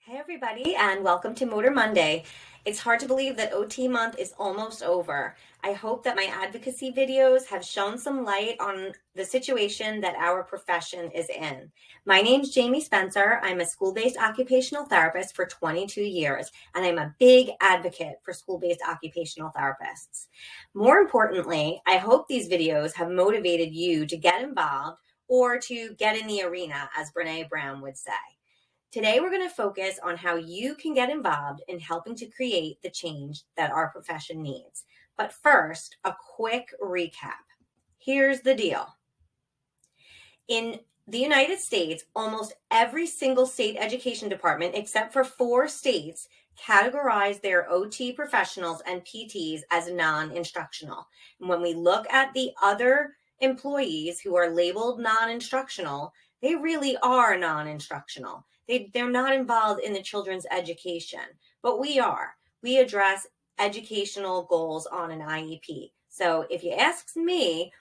Hey everybody, and welcome to Motor Monday. It's hard to believe that OT month is almost over. I hope that my advocacy videos have shown some light on the situation that our profession is in. My name's Jamie Spencer. I'm a school-based occupational therapist for 22 years, and I'm a big advocate for school-based occupational therapists. More importantly, I hope these videos have motivated you to get involved or to get in the arena, as Brene Brown would say. Today, we're going to focus on how you can get involved in helping to create the change that our profession needs. But first, a quick recap. Here's the deal. In the United States, almost every single state education department, except for 4 states, categorize their OT professionals and PTs as non-instructional. And when we look at the other employees who are labeled non-instructional, they really are non-instructional. They're not involved in the children's education, but we are. We address educational goals on an IEP. So if you ask me,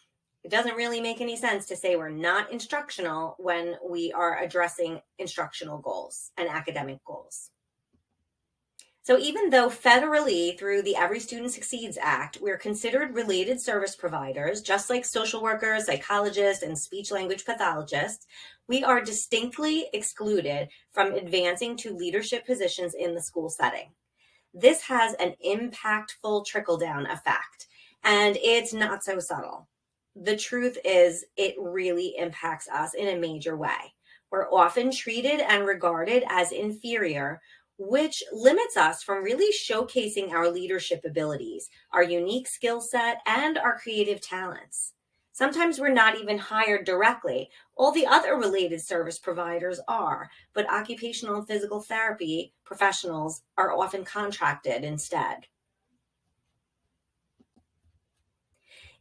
it doesn't really make any sense to say we're not instructional when we are addressing instructional goals and academic goals. So even though federally through the Every Student Succeeds Act, we're considered related service providers, just like social workers, psychologists, and speech language pathologists, we are distinctly excluded from advancing to leadership positions in the school setting. This has an impactful trickle-down effect, and it's not so subtle. The truth is, it really impacts us in a major way. We're often treated and regarded as inferior, which limits us from really showcasing our leadership abilities, our unique skill set, and our creative talents. Sometimes we're not even hired directly. All the other related service providers are, but occupational and physical therapy professionals are often contracted instead.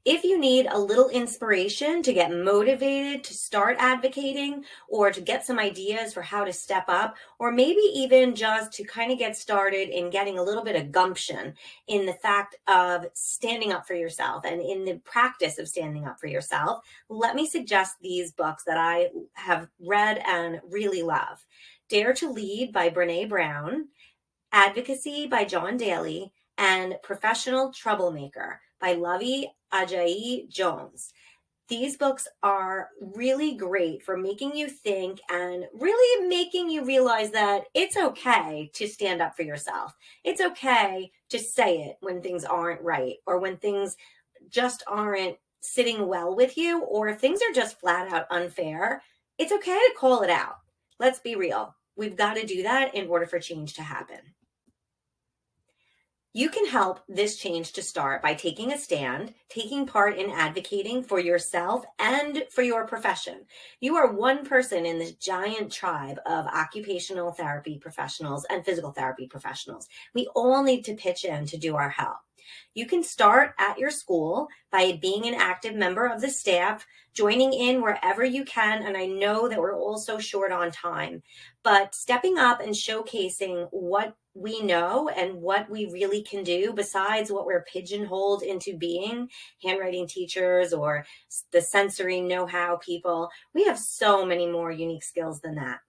If you need a little inspiration to get motivated to start advocating or to get some ideas for how to step up, or maybe even just to kind of get started in getting a little bit of gumption in the fact of standing up for yourself and in the practice of standing up for yourself, let me suggest these books that I have read and really love. Dare to Lead by Brene Brown, Advocacy by John Daly, and Professional Troublemaker by Lovey Ajayi Jones. These books are really great for making you think and really making you realize that it's okay to stand up for yourself. It's okay to say it when things aren't right or when things just aren't sitting well with you, or if things are just flat out unfair. It's okay to call it out. Let's be real. We've got to do that in order for change to happen. You can help this change to start by taking a stand, taking part in advocating for yourself and for your profession. You are one person in this giant tribe of occupational therapy professionals and physical therapy professionals. We all need to pitch in to do our help. You can start at your school by being an active member of the staff, joining in wherever you can. And I know that we're all so short on time, but stepping up and showcasing what we know and what we really can do besides what we're pigeonholed into being, handwriting teachers or the sensory know-how people. We have so many more unique skills than that.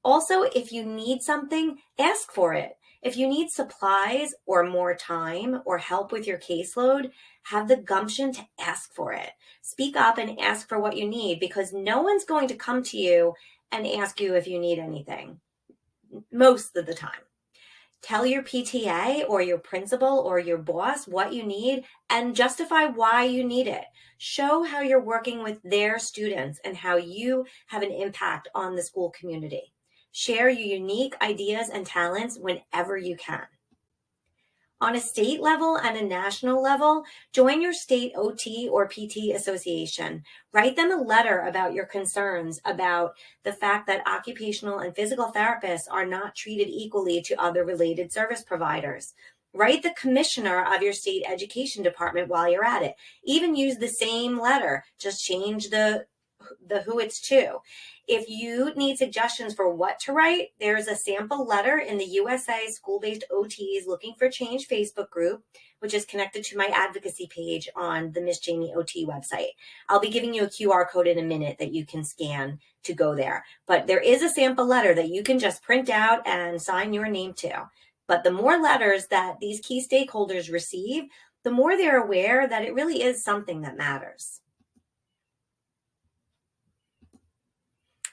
Also, if you need something, ask for it. If you need supplies or more time or help with your caseload, have the gumption to ask for it. Speak up and ask for what you need, because no one's going to come to you and ask you if you need anything most of the time. Tell your PTA or your principal or your boss what you need and justify why you need it. Show how you're working with their students and how you have an impact on the school community. Share your unique ideas and talents whenever you can. On a state level and a national level, join your state OT or PT association. Write them a letter about your concerns about the fact that occupational and physical therapists are not treated equally to other related service providers. Write the commissioner of your state education department while you're at it. Even use the same letter, just change the who it's to. If you need suggestions for what to write, there's a sample letter in the USA School-Based OTs Looking for Change Facebook group, which is connected to my advocacy page on the Miss Jamie OT website. I'll be giving you a QR code in a minute that you can scan to go there. But there is a sample letter that you can just print out and sign your name to. But the more letters that these key stakeholders receive, the more they're aware that it really is something that matters.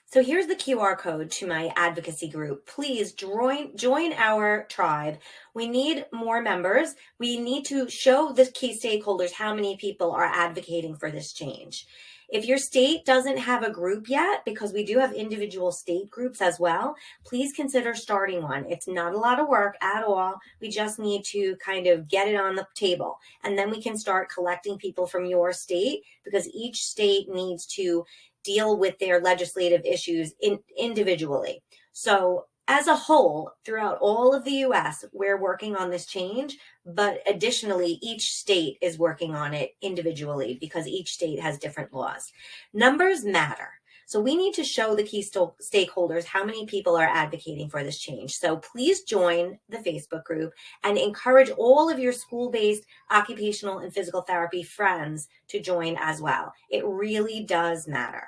So here's the QR code to my advocacy group. Please join our tribe. We need more members. We need to show the key stakeholders how many people are advocating for this change. If your state doesn't have a group yet, because we do have individual state groups as well, please consider starting one. It's not a lot of work at all. We just need to kind of get it on the table. And then we can start collecting people from your state, because each state needs to deal with their legislative issues individually. So as a whole, throughout all of the US, we're working on this change, but additionally, each state is working on it individually because each state has different laws. Numbers matter. So we need to show the key stakeholders how many people are advocating for this change. So please join the Facebook group and encourage all of your school-based occupational and physical therapy friends to join as well. It really does matter.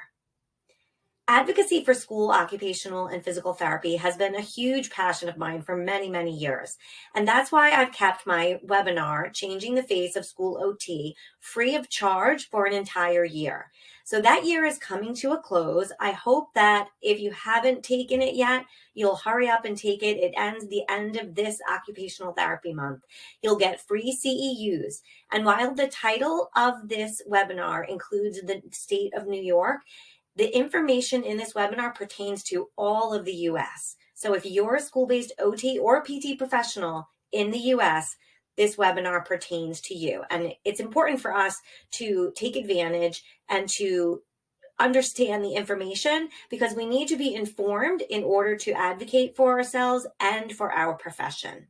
Advocacy for school occupational and physical therapy has been a huge passion of mine for many, many years. And that's why I've kept my webinar, Changing the Face of School OT, free of charge for an entire year. So that year is coming to a close. I hope that if you haven't taken it yet, you'll hurry up and take it. It ends the end of this occupational therapy month. You'll get free CEUs. And while the title of this webinar includes the state of New York, the information in this webinar pertains to all of the US. So if you're a school-based OT or PT professional in the US, this webinar pertains to you. And it's important for us to take advantage and to understand the information, because we need to be informed in order to advocate for ourselves and for our profession.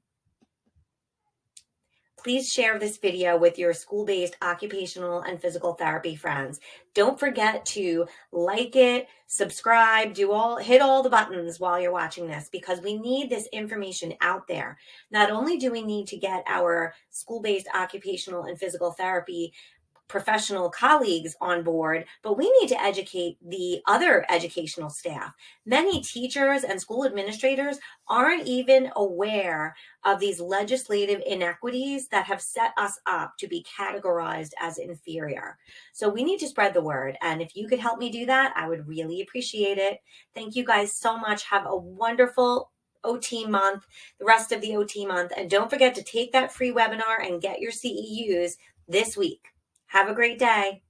Please share this video with your school-based occupational and physical therapy friends. Don't forget to like it, subscribe, hit all the buttons while you're watching this, because we need this information out there. Not only do we need to get our school-based occupational and physical therapy professional colleagues on board, but we need to educate the other educational staff. Many teachers and school administrators aren't even aware of these legislative inequities that have set us up to be categorized as inferior. So we need to spread the word. And if you could help me do that, I would really appreciate it. Thank you guys so much. Have a wonderful OT month, the rest of the OT month. And don't forget to take that free webinar and get your CEUs this week. Have a great day.